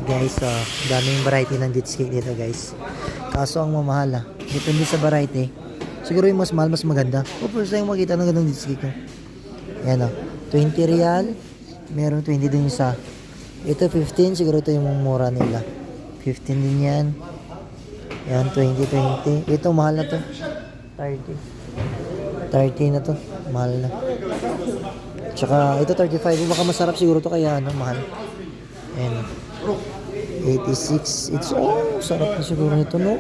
Guys, daming variety ng dates cake dito guys. Kaso ang mamahal depende sa variety. Siguro yung mas mahal, mas maganda. O first time makita ng ganung dates cake. Yan 20 real. Meron 20 din isa. Ito 15, siguro ito yung mura nila. 15 din yan. Yan, 20, 20. Ito mahal na to. 30. 30 na to. Mahal na. Tsaka ito 35. Baka masarap siguro to kaya mahal. Ayan. 86. It's sarap na siguro nito, no?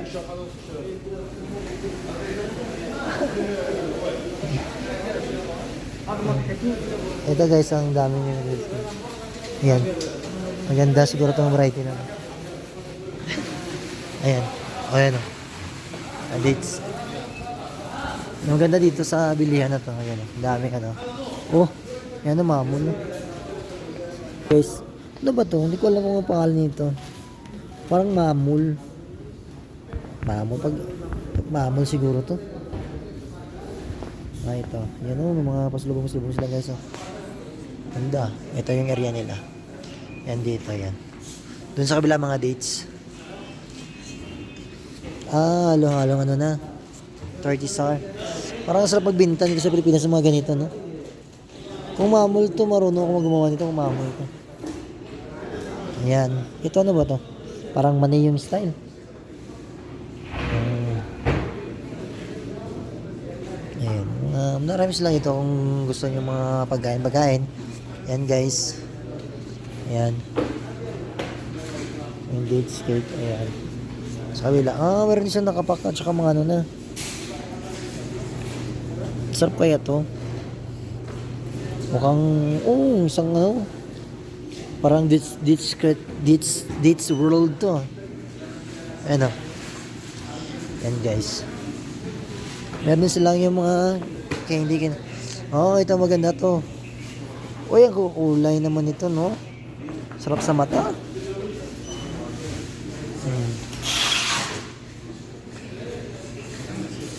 Ito guys, ang dami nyo. Ayan. Maganda siguro itong variety na. Ayan. Ayan. Dates. Ang ganda dito sa bilihan na to. Ayan. Dami Ayan na mamul. Guys. Ano ba to? Hindi ko alam kung ang pangalan nito. Parang mamul. Pag mamul siguro to. Ito. Yan may mga pasalubong sila guys. Ganda. Ito yung area nila. Yan dito, yan. Doon sa kabila mga dates. Halong na. 30 star. Parang sarap magbintan dito sa Pilipinas sa mga ganito, no? Kung mamul to, marunong ako gumawa nito kung mamul to. Ayan. Ito ano ba to? Parang mani yung style. Ayan. Marami sila ito kung gusto nyo mga pagkain. Ayan guys. Ayan. Yung dates cake. Ayan. Sa kabila. Meron isang nakapak at saka mga na. Sarap kaya to. Mukhang, isang parang dates world to. Ayan Yan guys. Meron silang yung mga candy. Ito maganda to. Ang kukulay naman ito, no? Sarap sa mata.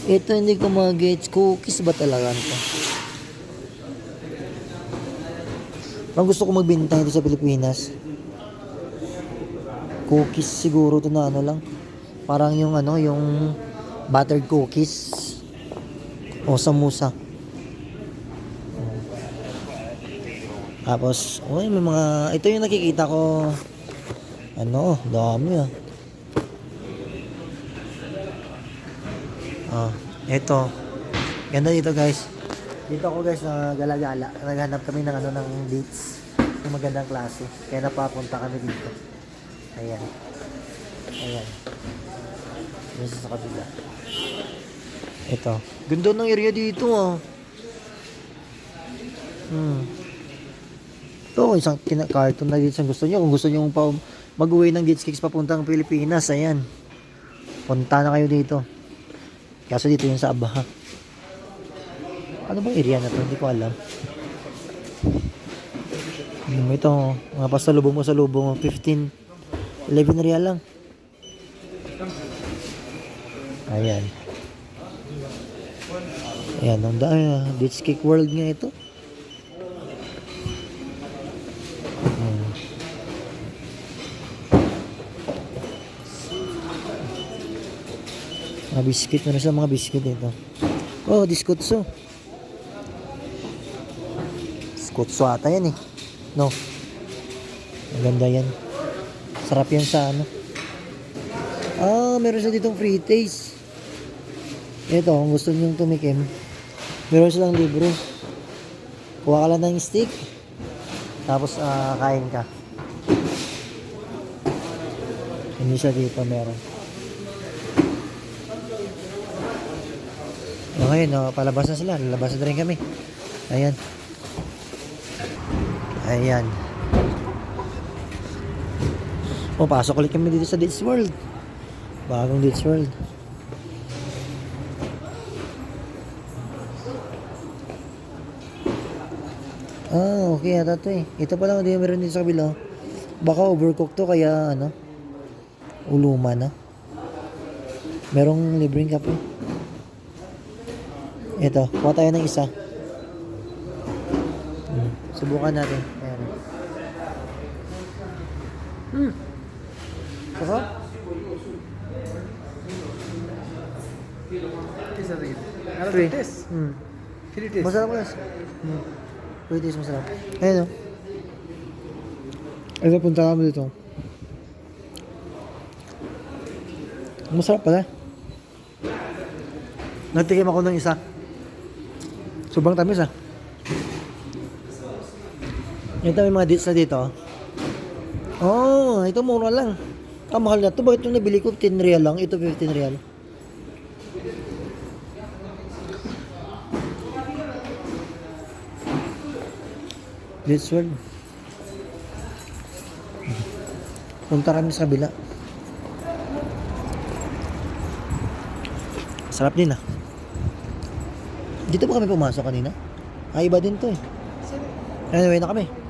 Ito hindi ko mag-gets. Cookies ba talaga ito? Parang gusto ko magbintang ito sa Pilipinas. Cookies siguro ito na lang. Parang yung yung buttered cookies. O samusa. Tapos, may mga, ito yung nakikita ko. Dami ito. Ganda dito guys. Dito ako guys gala-gala. Naghanap kami ng ng dates. Yung magandang klase. Kaya napapunta kami dito. Ayan. Dito sa kabila. Ito. Ganda ng area dito Ito, isang carton na dito gusto nyo. Kung gusto nyo mag-uwi ng dates cakes papuntang Pilipinas, ayan. Punta na kayo dito. Kaso dito yung sa Abaha. Ano bang area na to? Hindi ko alam. Ito, mga pasalubong 15, 11 real lang. Ayan. Ang dates cake world nga ito. Mga biscuit. Meron sila mga biscuit dito. Diskutso. Diskutso ata yan No. Maganda yan. Sarap yan sa meron sila ditong free taste. Ito, kung gusto nyo tumikim, meron silang libro. Kuha ka lang ng stick. Tapos, kain ka. Hindi siya dito meron. Okay, palabas na sila. Lalabas na rin kami. Ayan. Pasok ulit kami dito sa Dates World. Bagong Dates World. Okay ata to Ito pala hindi meron dito sa kabila. Baka overcooked to kaya uluma na. Merong libreng kape. Ito, kuha tayo ng isa. Subukan natin. Ayan. Sarap. Taste natin. Ano Free. to taste? Hmm. Can you taste? Masarap guys. Free taste masarap. Ayun o. Ito, punta kami dito. Masarap pala. Nagtikim ako ng isa. Sobrang tamis ah. Ito may mga dates na dito. Oh, ito mura lang. Ah, mahal na to. Bakit yung nabili ko 10 real lang? Ito 15 real. Dates world. Punta kami sa kabila. Sarap din ah. Dito ba kami pumasok kanina? Ay, iba din to eh. Anyway na kami.